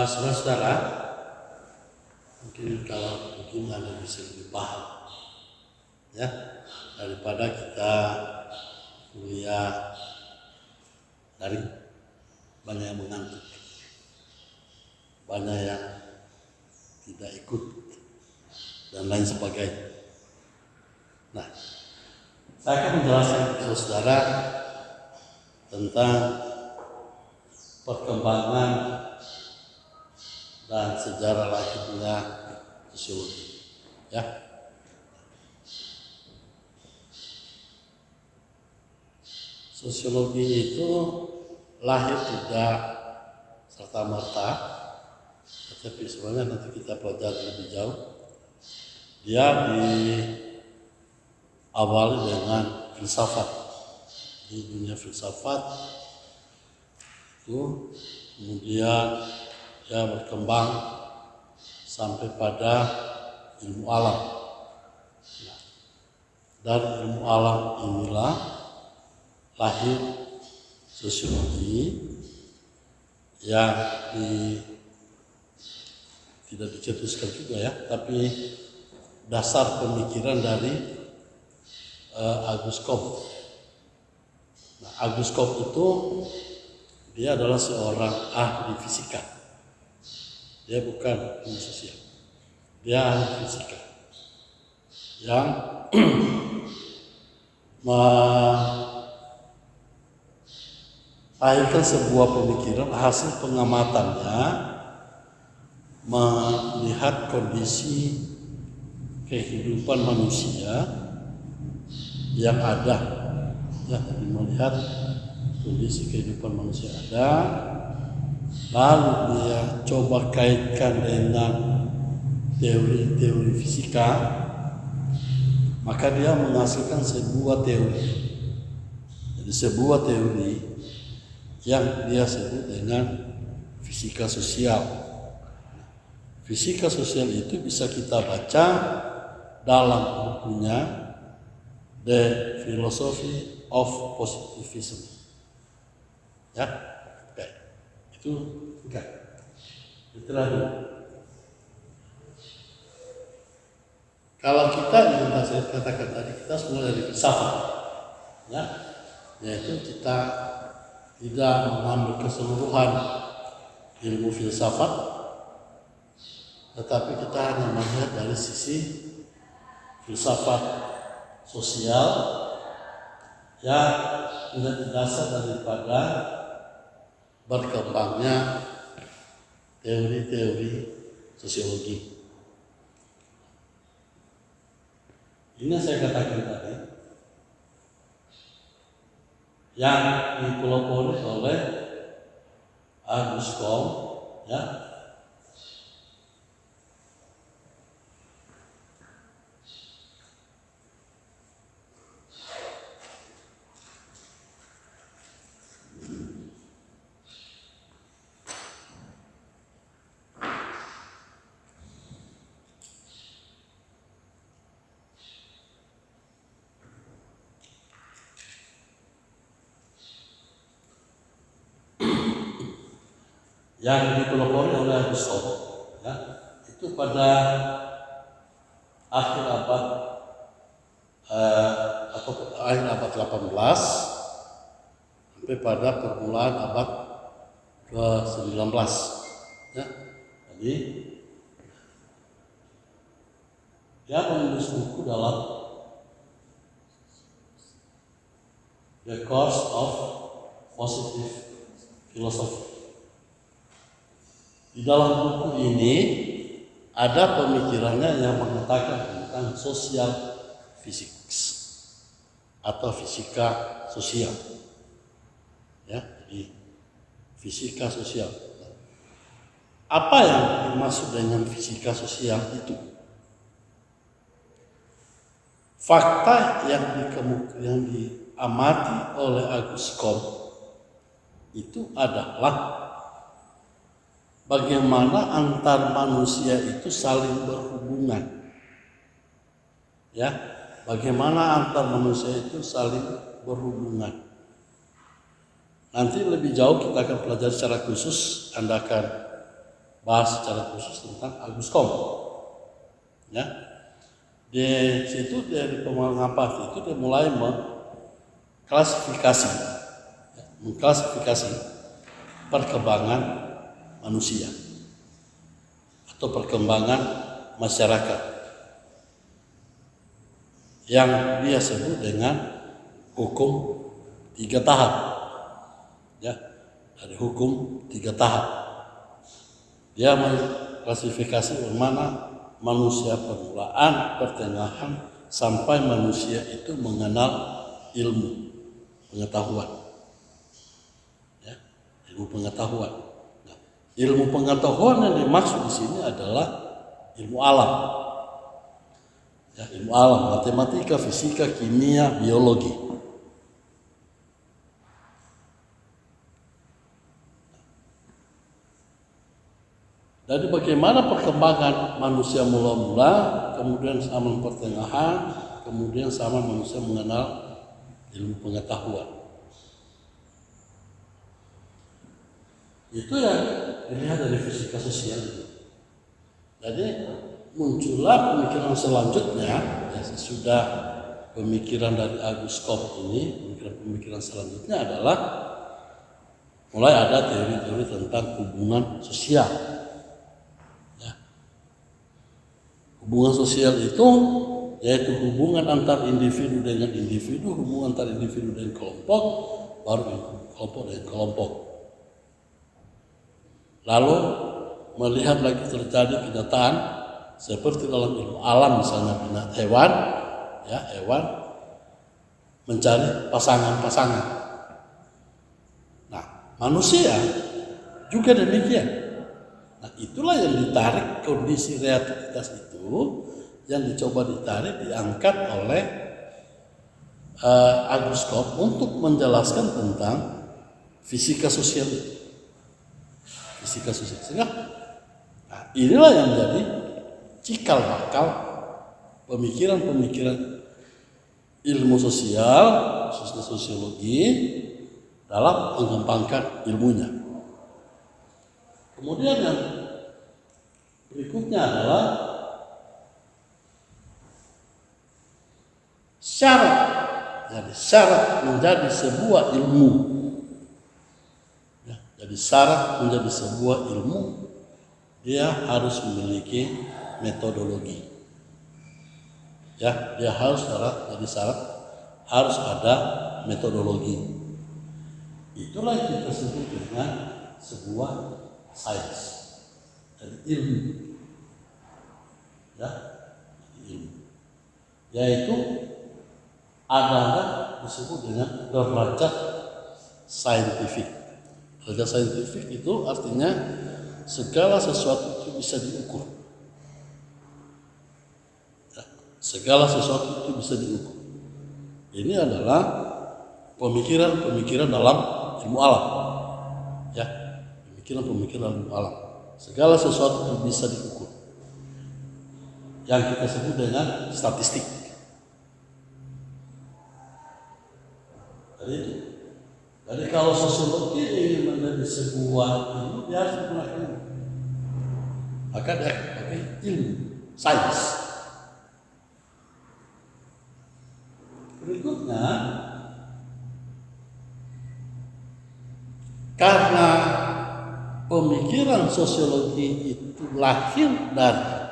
Saudara-saudara, mungkin kalau mungkin Anda bisa lebih paham ya daripada kita kuliah dari banyak yang mengantuk, banyak yang tidak ikut dan lain sebagainya. Nah, saya akan menjelaskan kepada saudara tentang perkembangan dan sejarah lahirnya sosiologi. Ya, sosiologi itu lahir tidak serta-merta, tetapi sebenarnya nanti kita pelajari lebih jauh. Dia diawali dengan filsafat. Di dunia filsafat itu kemudian dia berkembang sampai pada ilmu alam. Nah, dari ilmu alam inilah lahir sosiologi yang tidak dicetuskan juga ya, tapi dasar pemikiran dari Auguste Comte. Nah, Auguste Comte itu dia adalah seorang ahli fisika. Dia bukan ilmu sosial, dia ahli fisika yang melahirkan sebuah pemikiran hasil pengamatannya, melihat kondisi kehidupan manusia yang ada, ya, melihat kondisi kehidupan manusia ada, lalu dia coba kaitkan dengan teori-teori fisika, maka dia menghasilkan sebuah teori. Jadi sebuah teori yang dia sebut dengan fisika sosial. Fisika sosial itu bisa kita baca dalam bukunya The Philosophy of Positivism. Ya, oke. Itu enggak. Itulah dulu. Kalau kita yang saya katakan tadi, kita semua dari filsafat, ya, yaitu kita tidak mengambil keseluruhan ilmu filsafat, tetapi kita hanya melihat dari sisi filsafat sosial yang menjadi dasar daripada berkembangnya teori-teori sosiologi. Ini yang saya katakan tadi, yang dipelopori oleh Auguste Comte, ya. Yang dipelopori oleh Auguste Comte, ya, itu pada akhir abad atau akhir abad 18 sampai pada permulaan abad ke-19, ya. Jadi dia menulis buku dalam The Course of Positive Philosophy. Di dalam buku ini ada pemikirannya yang mengatakan tentang social physics atau fisika sosial. Ya, jadi fisika sosial. Apa yang dimaksud dengan fisika sosial itu? Fakta yang diamati oleh Auguste Comte itu adalah bagaimana antar manusia itu saling berhubungan. Ya, bagaimana antar manusia itu saling berhubungan. Nanti lebih jauh kita akan pelajari secara khusus, Anda akan bahas secara khusus tentang Auguste Comte. Ya. Di situ dari pemahaman itu dia mulai mengklasifikasi perkembangan manusia atau perkembangan masyarakat yang dia sebut dengan hukum 3 tahap. Ya, dari hukum 3 tahap. Dia mengklasifikasi bagaimana manusia permulaan, pertengahan, sampai manusia itu mengenal ilmu pengetahuan. Ya, ilmu pengetahuan. Nah, ilmu pengetahuan yang dimaksud di sini adalah ilmu alam. Ya, ilmu alam, matematika, fisika, kimia, biologi. Dari bagaimana perkembangan manusia mula-mula, kemudian zaman pertengahan, kemudian sama manusia mengenal ilmu pengetahuan. Itu yang dilihat dari fisika sosial. Jadi muncullah pemikiran selanjutnya, ya, sesudah pemikiran dari Auguste Comte ini, pemikiran selanjutnya adalah mulai ada teori-teori tentang hubungan sosial. Hubungan sosial itu yaitu hubungan antar individu dengan individu, hubungan antar individu dengan kelompok, baru kelompok dengan kelompok. Lalu melihat lagi terjadi kenyataan seperti dalam ilmu alam, misalnya hewan mencari pasangan-pasangan. Nah, manusia juga demikian. Nah, itulah yang ditarik, kondisi realitas itu yang dicoba ditarik, diangkat oleh Auguste Comte untuk menjelaskan tentang fisika sosial itu. Fisika sosial. Sehingga nah, inilah yang menjadi cikal bakal pemikiran-pemikiran ilmu sosial, khususnya sosiologi, dalam mengembangkan ilmunya. Kemudian yang berikutnya adalah syarat. Jadi syarat menjadi sebuah ilmu. Ya, jadi syarat menjadi sebuah ilmu, dia harus memiliki metodologi. Ya, dia harus syarat harus ada metodologi. Itulah yang kita sebut dengan sebuah sains dan ilmu. Ya, ilmu. Yaitu ada disebut dengan derajat saintifik. Derajat saintifik itu artinya segala sesuatu itu bisa diukur. Ya, segala sesuatu itu bisa diukur. Ini adalah pemikiran-pemikiran dalam ilmu alam. Ya, pemikiran dalam ilmu alam. Segala sesuatu itu bisa diukur. Yang kita sebut dengan statistik. Jadi kalau sosiologi ingin menjadi sebuah ilmu, dia harus menggunakan ilmu. Maka dia pakai ilmu, sains. Berikutnya, karena pemikiran sosiologi itu lahir dari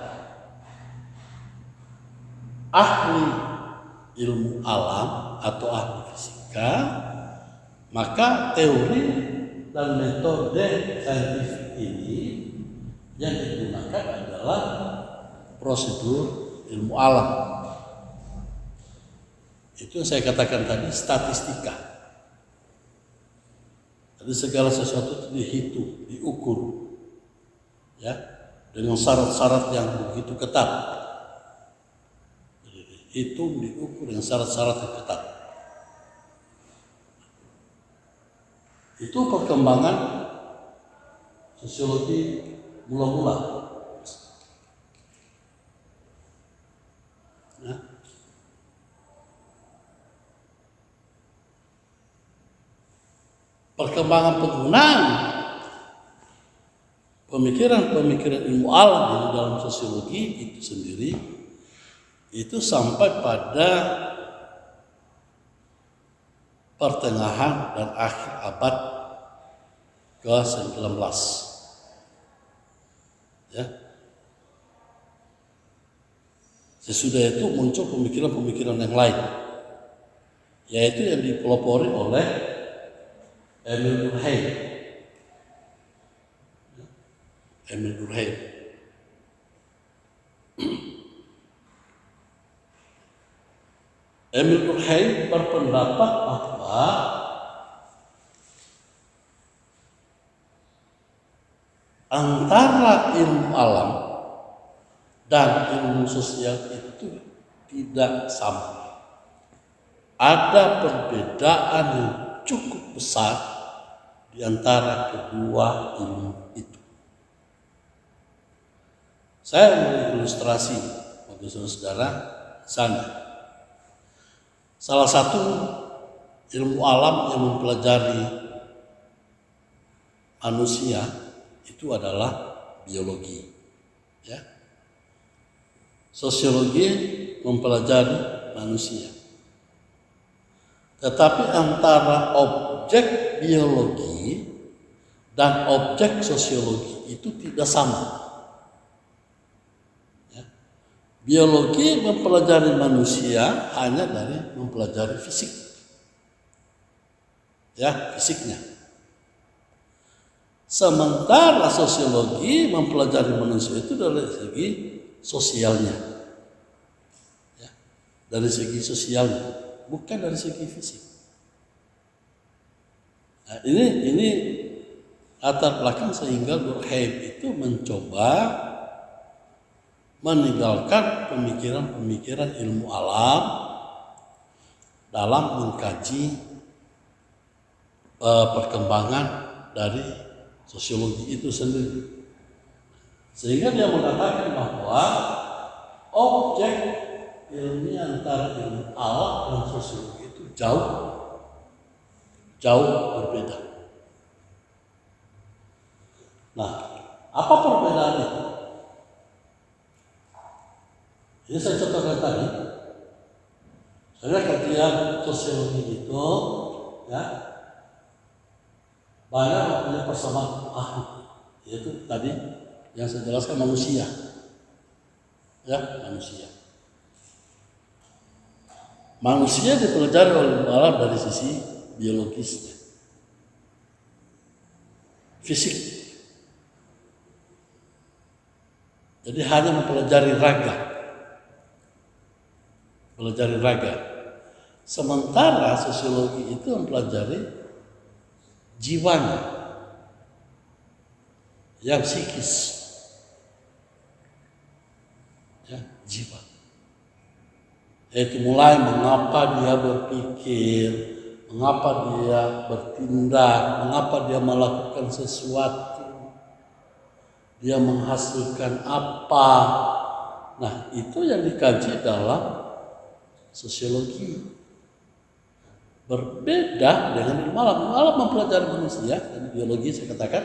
ahli ilmu alam atau ahli fisika, maka teori dan metode saintifik ini yang digunakan adalah prosedur ilmu alam. Itu yang saya katakan tadi, statistika. Jadi segala sesuatu itu dihitung, diukur, ya, dengan syarat-syarat yang begitu ketat. Jadi dihitung, diukur dengan syarat-syarat yang ketat. Itu perkembangan sosiologi mula-mula. Ya. Perkembangan penggunaan pemikiran-pemikiran ilmu alam di dalam sosiologi itu sendiri itu sampai pada pertengahan dan akhir abad ke-19. Ya. Sesudah itu muncul pemikiran-pemikiran yang lain, yaitu yang dipelopori oleh Emil Durkheim. Emil Durkheim. Emil Durkheim berpendapat bahwa antara ilmu alam dan ilmu sosial itu tidak sama. Ada perbedaan yang cukup besar di antara kedua ilmu itu. Saya mengilustrasi bagi saudara misalnya, salah satu ilmu alam yang mempelajari manusia itu adalah biologi. Ya. Sosiologi mempelajari manusia. Tetapi antara objek biologi dan objek sosiologi itu tidak sama. Ya. Biologi mempelajari manusia hanya dari mempelajari fisik. Ya, fisiknya. Sementara sosiologi mempelajari manusia itu dari segi sosialnya. Ya, dari segi sosialnya. Bukan dari segi fisik. Nah, ini latar belakang sehingga Durkheim itu mencoba meninggalkan pemikiran-pemikiran ilmu alam dalam mengkaji perkembangan dari sosiologi itu sendiri. Sehingga dia mengatakan bahwa objek ilmiah antara ilmu alam dan sosiologi itu jauh berbeda. Nah, apa perbedaan itu? Ini saya contohkan tadi. Saya kajian sosiologi itu, ya, banyak mempunyai persamaan, yaitu tadi yang saya jelaskan manusia, ya, manusia. Manusia dipelajari oleh alam dari sisi biologisnya, fisik. Jadi hanya mempelajari raga. Sementara sosiologi itu mempelajari jiwanya, yang psikis, ya, jiwa. Yaitu mulai mengapa dia berpikir, mengapa dia bertindak, mengapa dia melakukan sesuatu, dia menghasilkan apa. Nah, itu yang dikaji dalam sosiologi. Berbeda dengan ilmu alam. Ilmu alam mempelajari manusia, dan biologi saya katakan,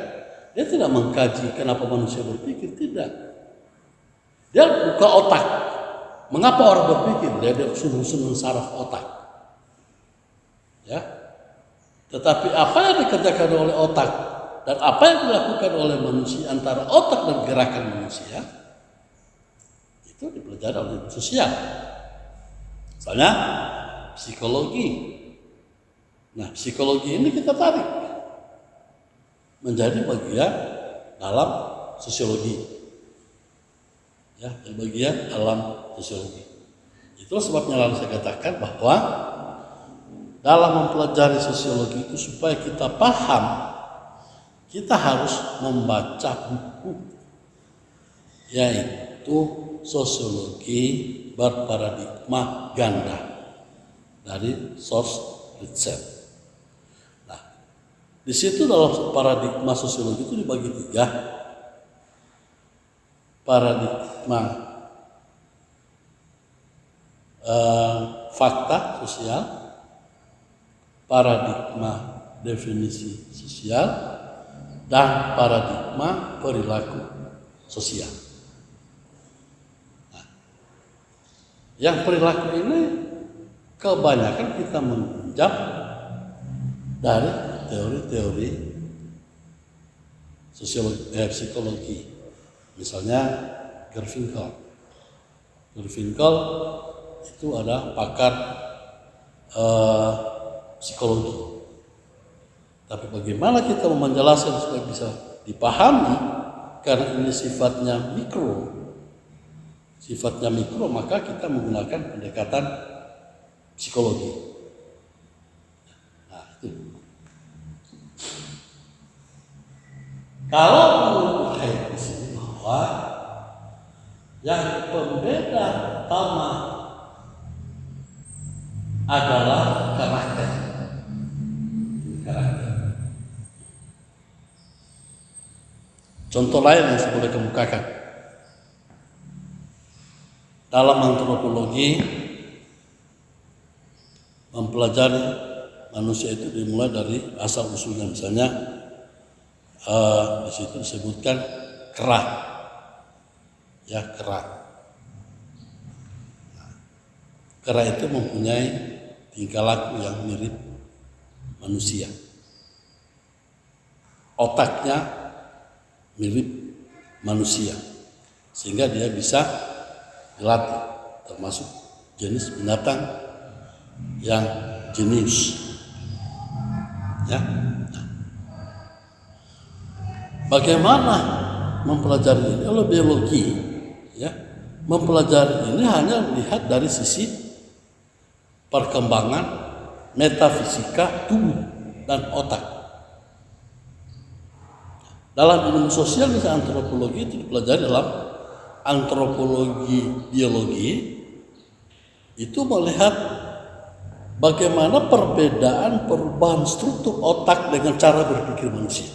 dia tidak mengkaji kenapa manusia berpikir, tidak. Dia buka otak. Mengapa orang berpikir? Dia susun saraf otak. Ya. Tetapi apa yang dikerjakan oleh otak dan apa yang dilakukan oleh manusia, antara otak dan gerakan manusia, itu dipelajari oleh sosial. Misalnya psikologi. Nah, psikologi ini kita tarik menjadi bagian dalam sosiologi. Ya, bagian dalam sosiologi. Itulah sebabnya lalu saya katakan bahwa dalam mempelajari sosiologi itu supaya kita paham, kita harus membaca buku, yaitu sosiologi berparadigma ganda dari Source Ritzel. Nah, di situ dalam paradigma sosiologi itu dibagi 3. Paradigma fakta sosial, paradigma definisi sosial, dan paradigma perilaku sosial. Nah, yang perilaku ini kebanyakan kita meminjam dari teori-teori psikologi. Misalnya Gervinkel itu ada pakar psikologi. Tapi bagaimana kita menjelaskan supaya bisa dipahami, karena ini sifatnya mikro, maka kita menggunakan pendekatan psikologi. Nah, itu. Kalau menurut saya di sini bahwa yang pembeda utama adalah karakter. Contoh lain yang saya boleh kemukakan. Dalam antropologi, mempelajari manusia itu dimulai dari asal usulnya. Misalnya di situ disebutkan kera, ya kera. Kera itu mempunyai tingkah laku yang mirip manusia. Otaknya mirip manusia, sehingga dia bisa dilatih, termasuk jenis binatang yang jenius. Ya. Nah, bagaimana mempelajari ini? Oleh biologi, ya, mempelajari ini hanya melihat dari sisi perkembangan metafisika tubuh dan otak. Dalam ilmu sosial, misalnya antropologi, itu dipelajari dalam antropologi biologi, itu melihat bagaimana perubahan struktur otak dengan cara berpikir manusia.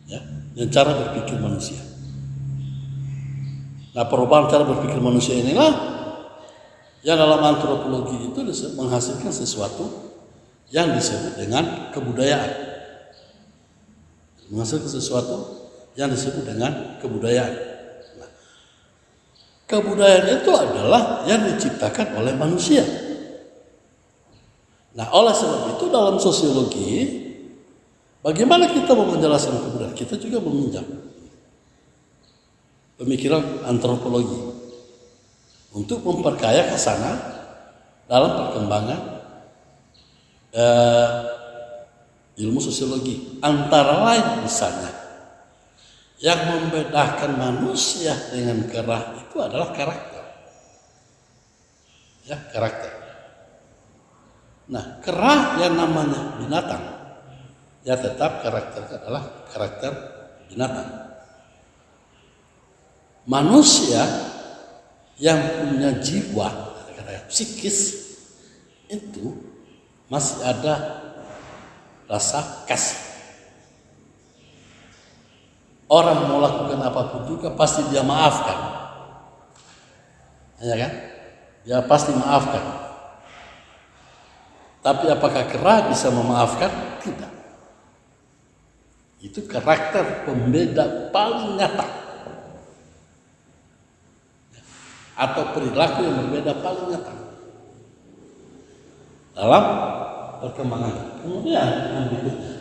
Ya, dengan cara berpikir manusia. Nah, perubahan cara berpikir manusia inilah yang dalam antropologi itu menghasilkan sesuatu yang disebut dengan kebudayaan. Menghasilkan sesuatu yang disebut dengan kebudayaan. Nah, kebudayaan itu adalah yang diciptakan oleh manusia. Nah, oleh sebab itu dalam sosiologi, bagaimana kita mau menjelaskan kebudayaan? Kita juga meminjam pemikiran antropologi untuk memperkaya ke sana dalam perkembangan ilmu sosiologi. Antara lain misalnya, yang membedakan manusia dengan kera itu adalah karakter. Ya, karakter. Nah, kera yang namanya binatang, ya tetap karakternya adalah karakter binatang. Manusia yang punya jiwa, psikis, itu masih ada rasa kasih. Orang mau lakukan apapun juga pasti dia maafkan, ya kan? Dia pasti maafkan. Tapi apakah kera bisa memaafkan? Tidak. Itu karakter pembeda paling nyata, atau perilaku yang berbeda paling nyata dalam perkembangan. Kemudian yang berikutnya,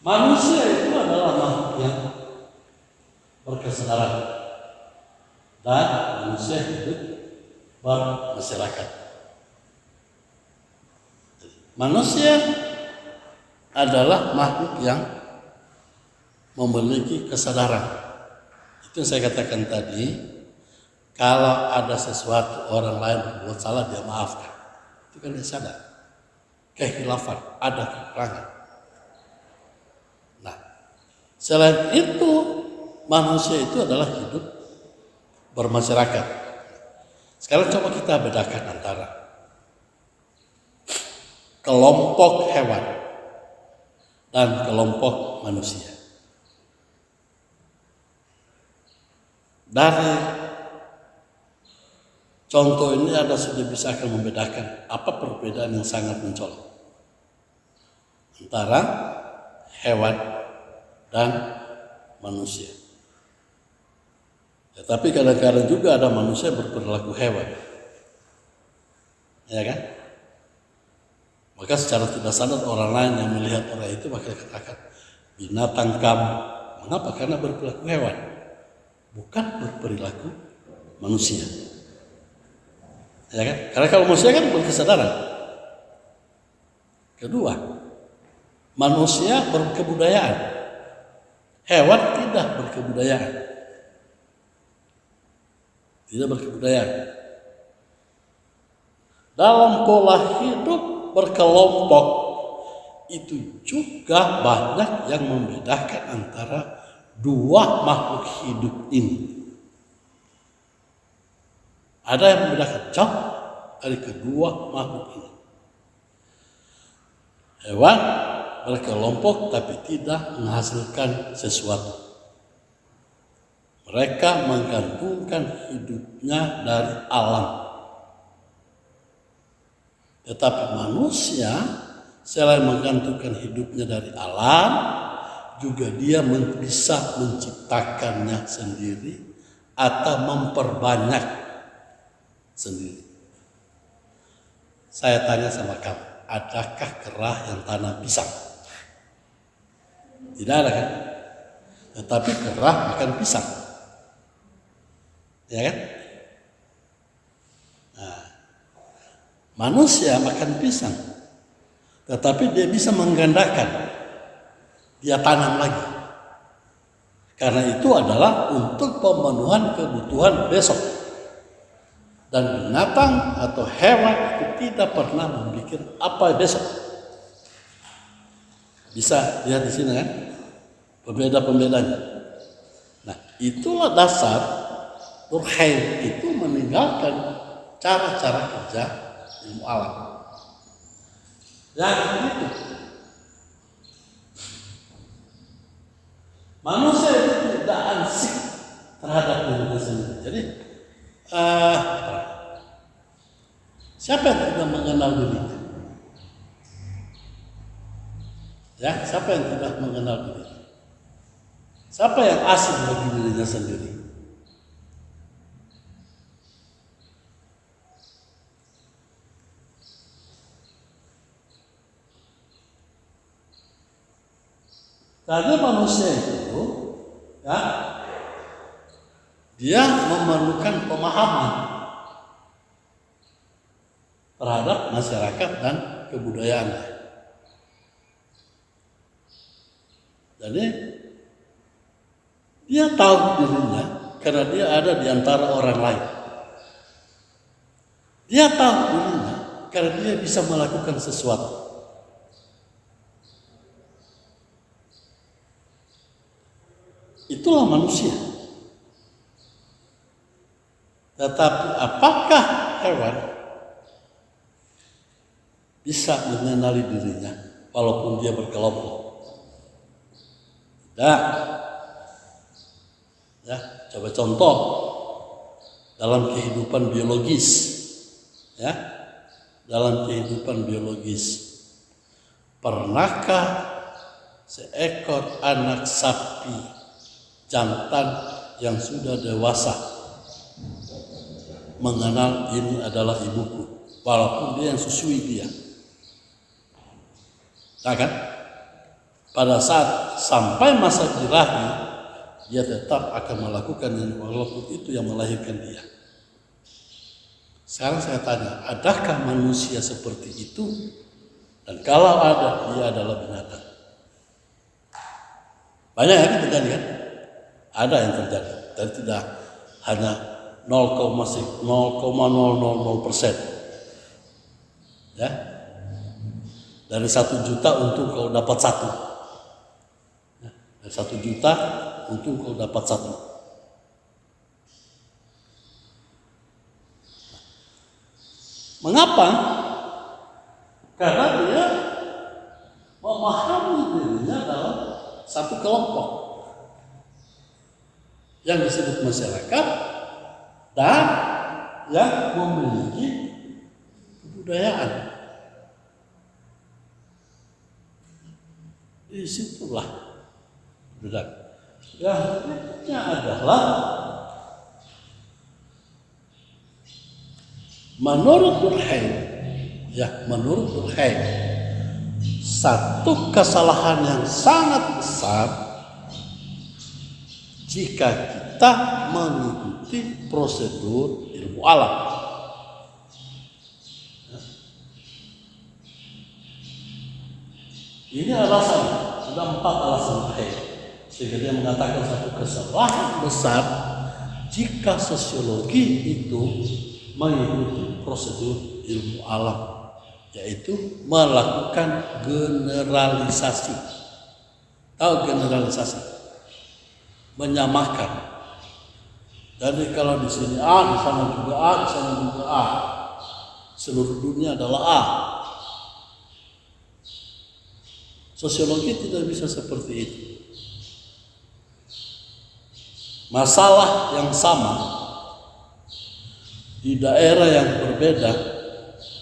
manusia itu adalah makhluk yang berkesadaran dan manusia hidup bermasyarakat. Manusia adalah makhluk yang memiliki kesadaran. Itu yang saya katakan tadi, Kalau ada sesuatu orang lain berbuat salah, dia maafkan. Itu kan dia sadar. Kehilafan, ada kekurangan. Nah, selain itu, manusia itu adalah hidup bermasyarakat. Sekarang coba kita bedakan antara kelompok hewan dan kelompok manusia. Dari contoh ini Anda sudah bisa akan membedakan apa perbedaan yang sangat mencolok antara hewan dan manusia. Tetapi kadang-kadang juga ada manusia berperilaku hewan, ya kan? Maka secara tidak sadar orang lain yang melihat orang itu bakal katakan, binatang kamu. Mengapa? Karena berperilaku hewan, bukan berperilaku manusia. Ya kan? Karena kalau manusia kan berkesadaran. Kedua, manusia berkebudayaan. Hewan tidak berkebudayaan. Tidak berkebudayaan. Dalam pola hidup berkelompok itu juga banyak yang membedakan antara dua makhluk hidup ini. Ada yang membedakan jauh dari kedua makhluk ini. Hewan berkelompok tapi tidak menghasilkan sesuatu. Mereka menggantungkan hidupnya dari alam. Tetapi manusia selain menggantungkan hidupnya dari alam, juga dia bisa menciptakannya sendiri atau memperbanyak sendiri. Saya tanya sama kamu, adakah kerah yang tanam pisang? Tidak ada kan? Tetapi kerah makan pisang. Ya kan? Nah, manusia makan pisang, tetapi dia bisa menggandakan, dia tanam lagi. Karena itu adalah untuk pemenuhan kebutuhan besok. Dan binatang atau hewan itu tidak pernah memikir apa besok. Bisa lihat di sini kan? Pembeda-pembedanya. Nah, itulah dasar Durkheim itu meninggalkan cara-cara kerja ilmu alam. Yang itu manusia itu tidak ansik terhadap dirinya sendiri. Jadi siapa yang tidak mengenal dirinya? Ya, siapa yang tidak mengenal dirinya? Siapa yang asing bagi dirinya sendiri? Karena manusia itu, ya, dia memerlukan pemahaman terhadap masyarakat dan kebudayaannya. Jadi dia tahu dirinya karena dia ada di antara orang lain. Dia tahu dirinya karena dia bisa melakukan sesuatu. Itulah manusia. Tetapi apakah hewan bisa mengenali dirinya walaupun dia berkelompok? Tidak. Ya, coba contoh dalam kehidupan biologis. Ya, dalam kehidupan biologis. Pernahkah seekor anak sapi jantan yang sudah dewasa mengenal ini adalah ibuku, walaupun dia yang susui dia? Nah kan? Pada saat sampai masa birahi, dia tetap akan melakukan ini walaupun itu yang melahirkan dia. Sekarang saya tanya, adakah manusia seperti itu? Dan kalau ada, dia adalah binatang. Banyak yang terjadi kan? Ada yang terjadi, dan tidak hanya 0,000%. Ya. Dari 1 juta untung kau dapat 1. Ya. Dari 1 juta untung kau dapat 1. Mengapa? Karena dia memahami dirinya dalam satu kelompok yang disebut masyarakat dan yang memiliki kebudayaan. Disitulah benar. Yang berikutnya adalah menurut Durkheim, satu kesalahan yang sangat besar jika kita mengikuti prosedur ilmu alam. Ini alasan, ada 4 alasan Durkheim. Sehingga dia mengatakan satu kesalahan besar jika sosiologi itu mengikuti prosedur ilmu alam, yaitu melakukan generalisasi. Tahu generalisasi? Menyamakan. Jadi kalau di sini A, di sana juga A, di sana juga A. Seluruh dunia adalah A. Sosiologi tidak bisa seperti itu. Masalah yang sama di daerah yang berbeda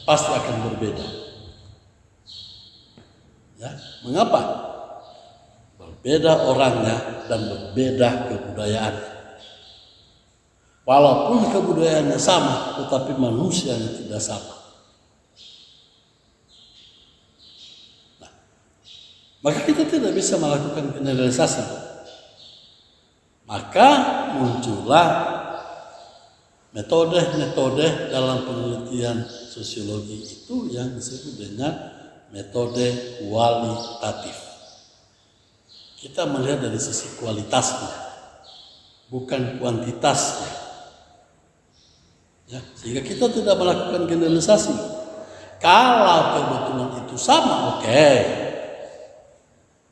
pasti akan berbeda. Ya, mengapa? Berbeda orangnya dan berbeda kebudayaan. Walaupun kebudayaannya sama, tetapi manusianya tidak sama. Nah, maka kita tidak bisa melakukan generalisasi. Maka muncullah metode-metode dalam penelitian sosiologi itu yang disebut dengan metode kualitatif. Kita melihat dari sisi kualitasnya, bukan kuantitasnya. Ya, sehingga kita tidak melakukan generalisasi. Kalau kebetulan itu sama, oke.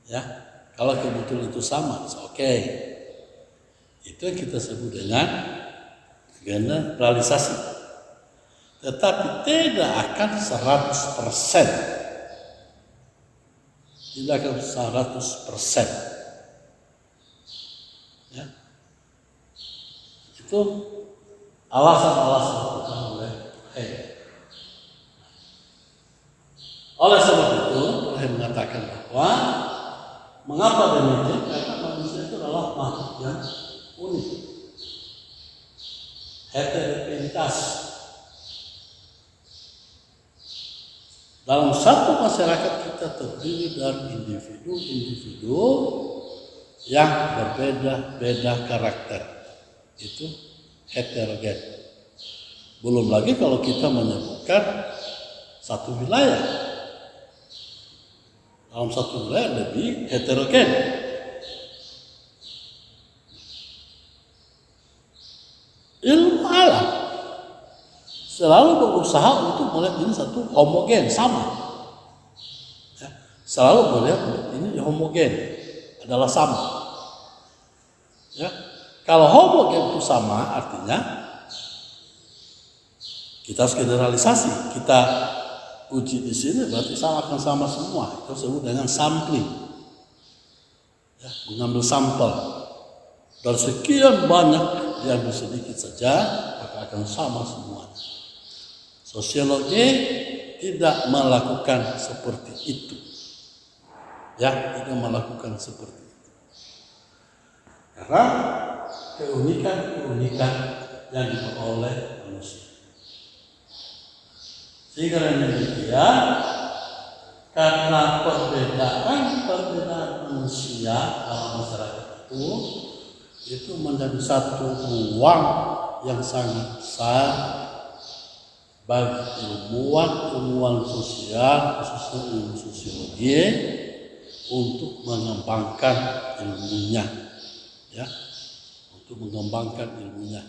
Ya, kalau kebetulan itu sama, oke. Itu yang kita sebut dengan generalisasi. Tetapi tidak akan 100%. Tidak akan 100%. Ya. Itu alasan-alasan utama oleh Oleh sebab itu, Durkheim mengatakan bahwa mengapa demikian? Karena manusia itu adalah makhluk yang unik, heterogenitas. Dalam satu masyarakat kita terdiri dari individu-individu yang berbeda-beda karakter. Itu heterogen. Belum lagi kalau kita menyebutkan satu wilayah. Dalam satu wilayah lebih heterogen. Ilmu alam selalu berusaha untuk melihat ini satu homogen, sama. Ya, selalu melihat ini homogen, adalah sama. Ya, kalau homogen itu sama, artinya kita harus generalisasi. Kita uji di sini berarti sama akan sama semua. Itu disebut dengan sampling. Ya, mengambil sampel dari sekian banyak, diambil sedikit saja, maka akan sama semua. Sosiologi tidak melakukan seperti itu. Ya, tidak melakukan seperti itu. Karena keunikan-keunikan yang diperoleh manusia. Sehingga demikian, karena perbedaan manusia dalam masyarakat itu menjadi satu ruang yang sangat besar bagi ilmuwan sosial, khususnya ilmu sosiologi, untuk mengembangkan ilmunya, ya, untuk mengembangkan ilmunya.